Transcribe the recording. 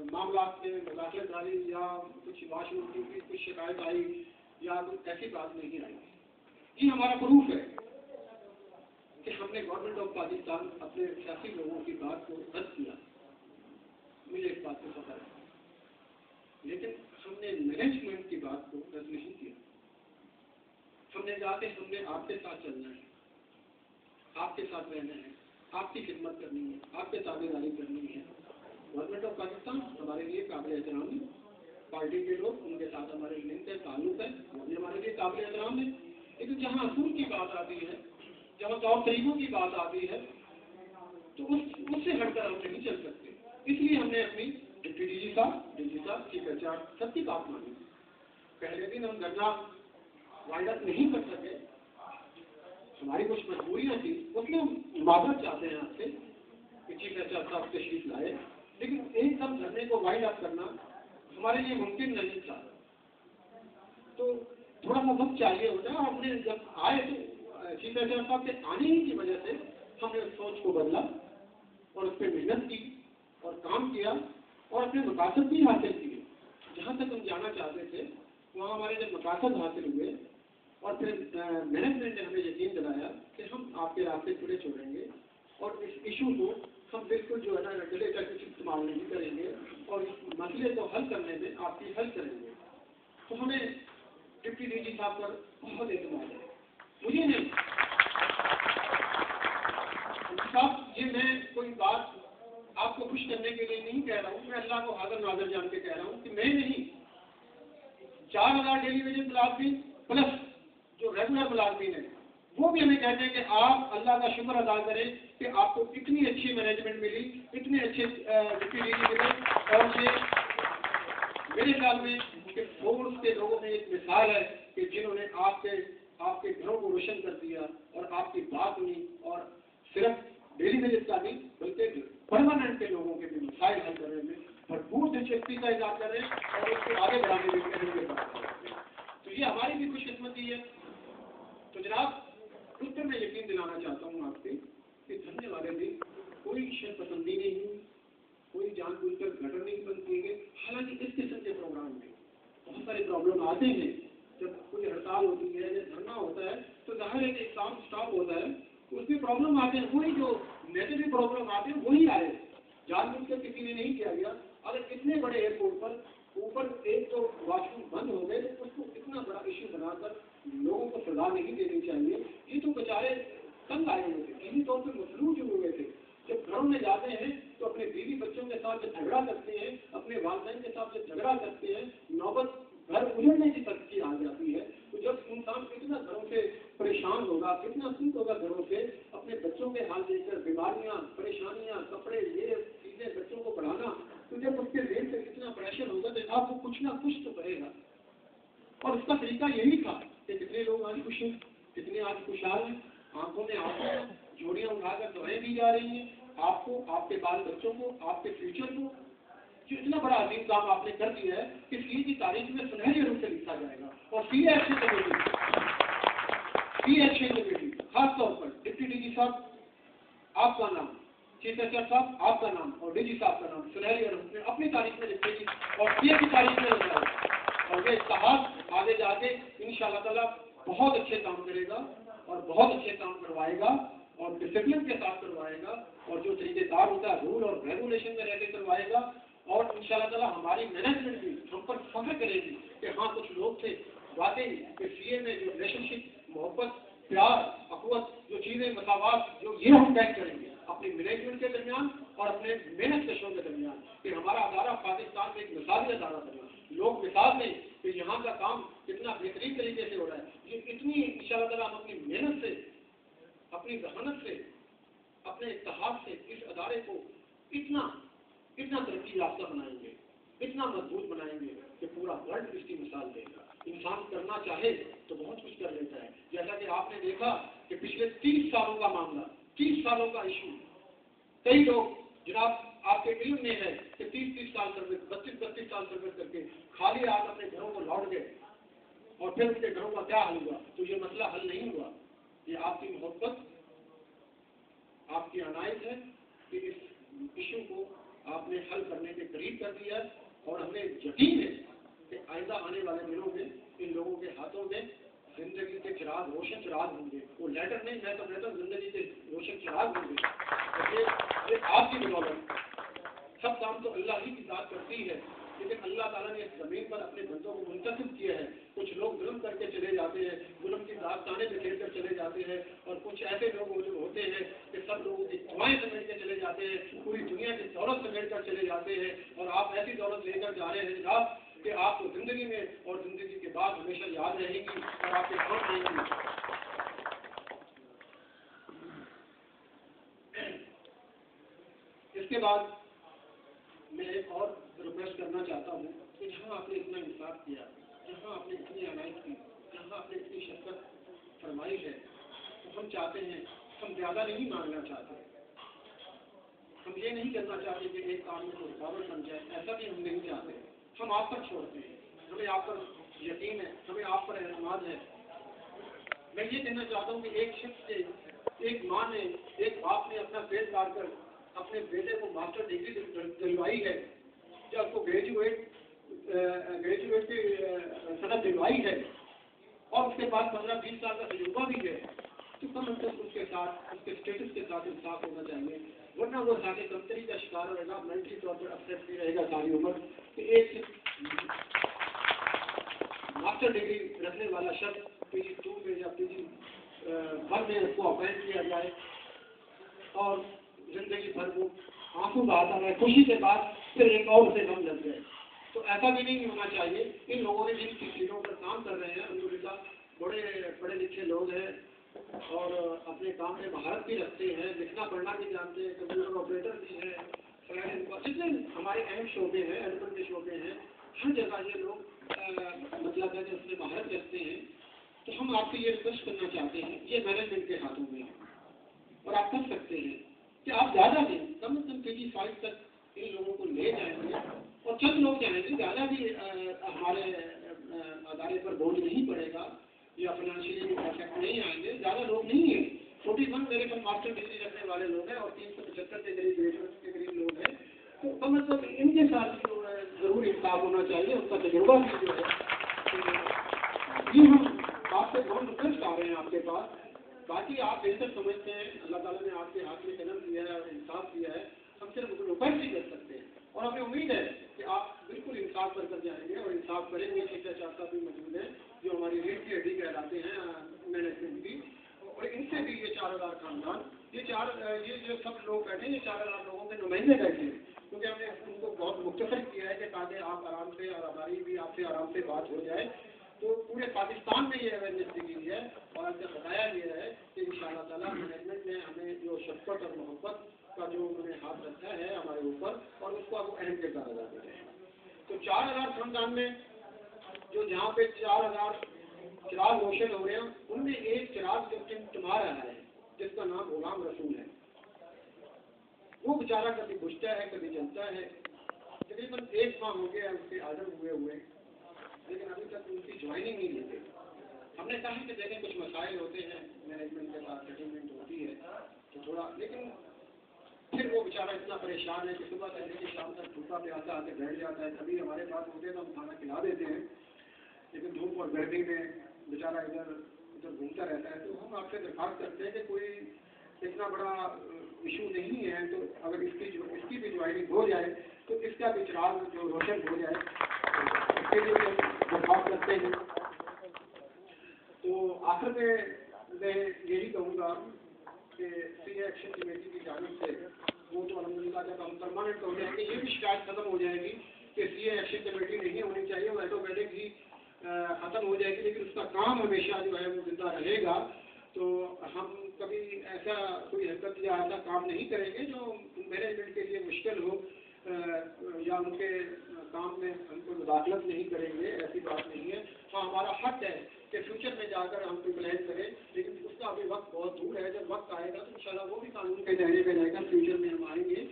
मामलात में मुदाखलतदारी या कुछ वाशरूम की कुछ शिकायत आई या कुछ ऐसी बात नहीं आई। ये हमारा प्रूफ है कि हमने गवर्नमेंट ऑफ पाकिस्तान अपने सियासी लोगों की बात को रद्द किया, मुझे इस बात को पता है, लेकिन हमने मैनेजमेंट की बात को रद्द नहीं किया। हमने कहा कि हमने आपके साथ चलना है, आपके साथ रहना है, आपकी खिदमत करनी है, आपके ताबेदारी करनी है। गवर्नमेंट ऑफ पाकिस्तान हमारे लिए काबिल एहतराम है, पार्टी के लोग उनके साथ हमारे लिंक है, ताल्लुक है, वो भी हमारे लिए काबिल एहतराम है। लेकिन जहाँ असूल की बात आती है, जहाँ तौर तरीकों की बात आती है, तो उससे हटकर हम नहीं चल सकते। इसलिए हमने अपनी डिप्टी डीजी साहब चीफ एचआर सबकी बात मानी। पहले दिन हम धरना वाइडअप नहीं कर सके, हमारी कुछ मजबूरियाँ थी, उसमें हम माजरत चाहते हैं आपसे कि चीफ एचआर साहब तशरीफ लाए, लेकिन एक सब धरने को वाइड अप करना हमारे लिए मुमकिन नहीं था। तो थोड़ा सा वक्त चाहिए होता है। हमने जब आए तो चीफ एचआर साहब के आने ही की वजह से हमने उस सोच को बदला और उस पर मेहनत की और काम किया और अपने मकासद भी हासिल किए। जहाँ तक हम जाना चाहते थे वहाँ हमारे जब मकासद हासिल हुए और फिर मैनेजमेंट ने हमें यकीन दिलाया कि हम आपके रास्ते खुले छोड़ेंगे और इस इशू को हम बिल्कुल जो है ना रेगुलेटर कुछ इस्तेमाल नहीं करेंगे और इस मसले को हल करने में आपकी हेल्प करेंगे। तो हमें डिप्टी डीजी साहब पर बहुत एतमाद है। मुझे नहीं साहब, ये मैं कोई बात आपको खुश करने के लिए नहीं कह रहा हूँ, मैं अल्लाह को हाजिर नाज़र जान के कह रहा हूँ कि मैं नहीं, 4000 डेली वेजेस मुलाजमीन प्लस जो रेगुलर मुलाजमीन है वो भी हमें कहते हैं कि आप अल्लाह का शुक्र अदा करें कि आपको इतनी अच्छी मैनेजमेंट मिली, इतने अच्छे डिप्टी डीजी मिले। और ये मेरे ख्याल में कि फोर्स के लोगों में एक मिसाल है कि जिन्होंने आपके घरों को रोशन कर दिया और आपकी बात हुई और सिर्फ डेली वेजेस का नहीं बल्कि परमानेंट के लोगों के भी मसाइल हल करने में भरपूर दिलचस्पी का इज़हार कर रहे हैं और उसको आगे बढ़ाने में कहने के। तो ये हमारी भी खुशकिस्मती है। तो जनाब, उस पर मैं यकीन दिलाना चाहता हूँ आपसे कि धरने वाले दिन कोई शय पसंदी नहीं हुई, कोई जानबूझकर घटन नहीं बंद किए गए। हालांकि इस किस्म के प्रोग्राम में बहुत सारे प्रॉब्लम आते हैं। जब कोई हड़ताल होती है या धरना होता है तो जाहिर है कि एग्जाम स्टॉप होता है, तो उसमें प्रॉब्लम आते हैं। वही जो नेगेटिव प्रॉब्लम आते हैं वही आए, जानबूझकर किसी ने नहीं किया गया। अगर इतने बड़े एयरपोर्ट पर ऊपर एक तो वॉशरूम बंद हो गए तो उसको इतना बड़ा इश्यू बनाकर लोगों को सजा नहीं देनी चाहिए। ये तो बेचारे तंग आए हुए थे, किसी तौर पर मसलूज हुए थे। जब घरों में जाते हैं तो अपने बीवी बच्चों के साथ जब झगड़ा करते हैं, अपने वालिदैन के साथ जब झगड़ा करते हैं, नौबत घर उजड़ने की तक की आ जाती है। तो जब इंसान इतना घरों से परेशान होगा, इतना दुख होगा घरों से, अपने बच्चों के हाल देखकर बीमारियां, परेशानियां, कपड़े, ये चीजें बच्चों को पढ़ाना, तो जब उसके दिल से इतना प्रेशर होगा तो आपको कुछ ना कुछ तो करेगा। और उसका तरीका यही था कि कितने लोग आज खुश हैं, कितने आज खुशहाल हैं, आंखों में आंसू हैं, जोड़ियां उठाकर दुआएं दी जा रही हैं आपको, आपके बाल बच्चों को, आपके फ्यूचर को। जो इतना बड़ा अजीम काम आपने कर दिया है कि सी की तारीख में सुनहरे रूप से लिखा जाएगा। और सी एक्शन कमेटी खासतौर पर डिप्टी डीजी साहब आपका नाम, चीफ एचआर साहब आपका नाम और डीजी साहब का नाम सुनहरे रूप में अपनी तारीख में लिखेगी और सी की तारीख में लिखाएगा। और ये इत्तेहाद आगे जाके इंशाअल्लाह ताला बहुत अच्छे काम करेगा और बहुत अच्छे काम करवाएगा और डिसिप्लिन के साथ करवाएगा और जो तरीकेदार होता है रूल और रेगुलेशन में रहकर करवाएगा। और इंशाअल्लाह ताला हमारी मैनेजमेंट भी हम पर फख्र करेगी कि हाँ, कुछ लोग थे वाकई कि सीए में जो रिलेशनशिप, मोहब्बत, प्यार, अखवत, जो चीज़ें, मसावात, जो ये हम तय करेंगे अपनी मैनेजमेंट के दरमियान और अपने मेहनत कशों के दरमियान कि हमारा अदारा पाकिस्तान में एक मिसाली अदारा बना। लोग मिसाल दें कि यहाँ का काम कितना बेहतरीन तरीके से हो रहा है। ये इतनी इंशाअल्लाह ताला हम अपनी मेहनत से, अपनी जहानत से, अपने इत्तेहाद से इस अदारे को इतना तरक्की याफ्ता बनाएंगे, इतना मजबूत बनाएंगे कि पूरा वर्ल्ड इसकी मिसाल देगा। इंसान करना चाहे तो बहुत कुछ कर लेता है। जैसा कि आपने देखा कि पिछले 30 सालों का मामला, 30 सालों का इशू, कई लोग जनाब आपके इल्म में है कि 30-30 साल सर्विस, 32-32 साल सर्विस करके खाली आज अपने घरों को लौट गए और फिर उनके घरों का क्या हल हुआ? तो ये मसला हल नहीं हुआ। ये आपकी मोहब्बत, आपकी अनायत है कि इस इशू को آپ نے حل کرنے کے قریب کر دیا اور ہمیں یقین ہے کہ آئندہ آنے والے دنوں میں ان لوگوں کے ہاتھوں میں زندگی کے چراغ روشن چراغ ہوں گے. وہ لیٹر نہیں, میں تو کہتا ہوں زندگی کے روشن چراغ ہوں گے. یہ آپ کی بدولت. سب کام تو اللہ ہی کی ذات کرتی ہے, لیکن اللہ تعالیٰ نے اس زمین پر اپنے بندوں کو منتخب کیا ہے. کچھ لوگ ظلم کر کے چلے جاتے ہیں, ظلم کی داستانیں بکھیر کر چلے جاتے ہیں, اور کچھ ایسے لوگ ہوتے ہیں کہ سب لوگوں کی دعائیں سمیٹ کے چلے جاتے ہیں, پوری دنیا کی دولت سمیٹ کر چلے جاتے ہیں. اور آپ ایسی دولت لے کر جا رہے ہیں جناب کہ آپ کو زندگی میں اور زندگی کے بعد ہمیشہ یاد رہے گی اور آپ کے کام رہیں گی. اس کے بعد میں ایک اور ریکویسٹ کرنا چاہتا ہوں کہ جہاں آپ نے اتنا انصاف کیا, جہاں آپ نے اتنی عنایت کی, جہاں آپ نے اتنی شفقت فرمائی ہے, تو ہم چاہتے ہیں, ہم زیادہ نہیں مانگنا چاہتے, ہم یہ نہیں کرنا چاہتے کہ ایک کام میں کوئی رکاوٹ بن جائے, ایسا بھی ہم نہیں چاہتے. ہم آپ پر چھوڑتے ہیں, ہمیں آپ پر یقین ہے, ہمیں آپ پر اعتماد ہے. میں یہ کہنا چاہتا ہوں کہ ایک شخص سے, ایک ماں نے, ایک باپ نے اپنا پیٹ کاٹ کر اپنے بیٹے کو ماسٹر ڈگری دلوائی ہے, جب کو گریجویٹ کی سند دلوائی ہے, اور اس کے بعد 15-20 سال کا تجربہ بھی ہے, تو کم از کم اس کے ساتھ, اس کے اسٹیٹس کے ساتھ انصاف ہونا چاہیے. ورنہ وہ ساری کمپنی کا شکار رہے گا, مینٹلی طور پر اپسیٹ بھی رہے گا ساری عمر. کہ ایک ماسٹر ڈگری رکھنے والا شخص PG2 میں یا PG1 میں اس کو اپائنٹ کیا جائے اور زندگی بھر وہ آنسو بہاتا ہے, خوشی کے بعد پھر ایک اور سے غم لگ جائے. تو ایسا بھی نہیں ہونا چاہیے. ان لوگوں نے جن چیزوں پر کام کر رہے ہیں الحمدللہ بڑے پڑھے لکھے لوگ ہیں اور اپنے کام میں مہارت بھی رکھتے ہیں, لکھنا پڑھنا بھی جانتے ہیں, کمپیوٹر آپریٹر بھی ہیں, جتنے ہمارے اہم شعبے ہیں, ایڈمن کے شعبے ہیں, ہر جگہ یہ لوگ مطلب ہے کہ اس میں مہارت رکھتے ہیں. تو ہم آپ سے یہ ریکویسٹ کرنا چاہتے ہیں, یہ مینجمنٹ کے ہاتھوں میں ہے اور آپ کر سکتے ہیں کہ آپ زیادہ دیں, کم از کم PG5 تک ان لوگوں کو لے جائیں گے, اور چند لوگ جائیں گے, زیادہ بھی ہمارے ادارے پر بوجھ نہیں پڑے گا یا فائنینشیلی افیکٹ نہیں آئیں گے. زیادہ لوگ نہیں ہیں, 41 میرے پاس ماسٹر ڈگری رکھنے والے لوگ ہیں اور 375 کے قریب گریجویٹ کے قریب لوگ ہیں. تو کم از کم ان کے ساتھ جو ہے ضرور انصاف ہونا چاہیے, ان کا تجربہ بھی جو ہے. جی ہم آپ سے بہت ریکویسٹ آ رہے ہیں آپ کے پاس, باقی آپ بہتر سمجھتے ہیں, اللہ تعالیٰ نے آپ کے ہاتھ میں قلم دیا ہے اور انصاف دیا ہے, ہم صرف ریکویسٹ ہی کر سکتے ہیں. اور ہمیں امید ہے کہ آپ بالکل انصاف کر جائیں گے اور انصاف کریں گے. شیخ صاحب کا بھی موجود ہے جو ہماری ریڑھ کی ہڈی کہلاتے ہیں مینجمنٹ کی, اور ان سے بھی یہ 4000 خاندان, یہ جو سب لوگ بیٹھے ہیں, یہ 4000 لوگوں کے نمائندے بیٹھے ہیں, کیونکہ ہم نے ان کو بہت مختصر کیا ہے کہ تاکہ آپ آرام سے اور ہماری بھی آپ سے آرام سے بات ہو جائے. تو پورے پاکستان میں یہ اویئرنیس دی گئی ہے اور آپ سے بتایا گیا ہے کہ انشاءاللہ تعالیٰ مینجمنٹ نے ہمیں جو شفقت اور محبت کا جو انہوں نے ہاتھ رکھا ہے ہمارے اوپر, اور اس کو آپ اہم کردار ادا کر رہے ہیں. تو 4000 خاندان میں جو جہاں پہ 4000 چراغ روشن ہو رہے ہیں, ان میں ایک چراغ جو ٹمٹما رہا ہے جس کا نام غلام رسول ہے. وہ بیچارہ کبھی بجھتا ہے کبھی جلتا ہے. تقریباً 1 ماہ ہو گیا اس کے آڈر ہوئے, لیکن ابھی تک ان کی جوائننگ نہیں لیتے. ہم نے کہا کہ دیکھیں کچھ مسائل ہوتے ہیں مینجمنٹ کے ساتھ, سیٹلمنٹ ہوتی ہے تو تھوڑا, لیکن پھر وہ بیچارہ اتنا پریشان ہے کہ صبح سے لے کے شام تک بھوکا پیاسا آ کے بیٹھ جاتا ہے. کبھی ہمارے پاس ہوتے ہیں تو ہم کھانا کھلا دیتے ہیں, لیکن دھوپ اور گرمی میں بیچارہ ادھر ادھر گھومتا رہتا ہے. تو ہم آپ سے درخواست کرتے ہیں کہ کوئی اتنا بڑا ایشو نہیں ہے, تو اگر اس کی بھی جوائننگ ہو جائے تو اس کا بھی چراغ جو روشن ہو جائے, اس کے لیے درخواست کرتے ہیں. تو آخر میں یہی کہوں گا کہ سی ایکشن کمیٹی کی جانب سے وہ تو الحمدللہ جب ہم پرماننٹ ہو جائیں گے یہ بھی شکایت ختم ہو جائے گی کہ سی ایکشن کمیٹی نہیں ہونی چاہیے, وہ آٹومیٹک ہی ختم ہو جائے گی, لیکن اس کا کام ہمیشہ جو ہے وہ زندہ رہے گا. تو ہم کبھی ایسا کوئی حرکت یا ایسا کام نہیں کریں گے جو مینجمنٹ کے لیے مشکل ہو, یا ان کے کام میں ہم کو مداخلت نہیں کریں گے, ایسی بات نہیں ہے. ہاں ہمارا حق ہے کہ فیوچر میں جا کر ہم کوئی پلان کریں, لیکن اس کا ابھی وقت بہت دور ہے. جب وقت آئے گا تو انشاءاللہ وہ بھی قانون کے دائرے میں رہے گا, فیوچر میں ہم آئیں گے.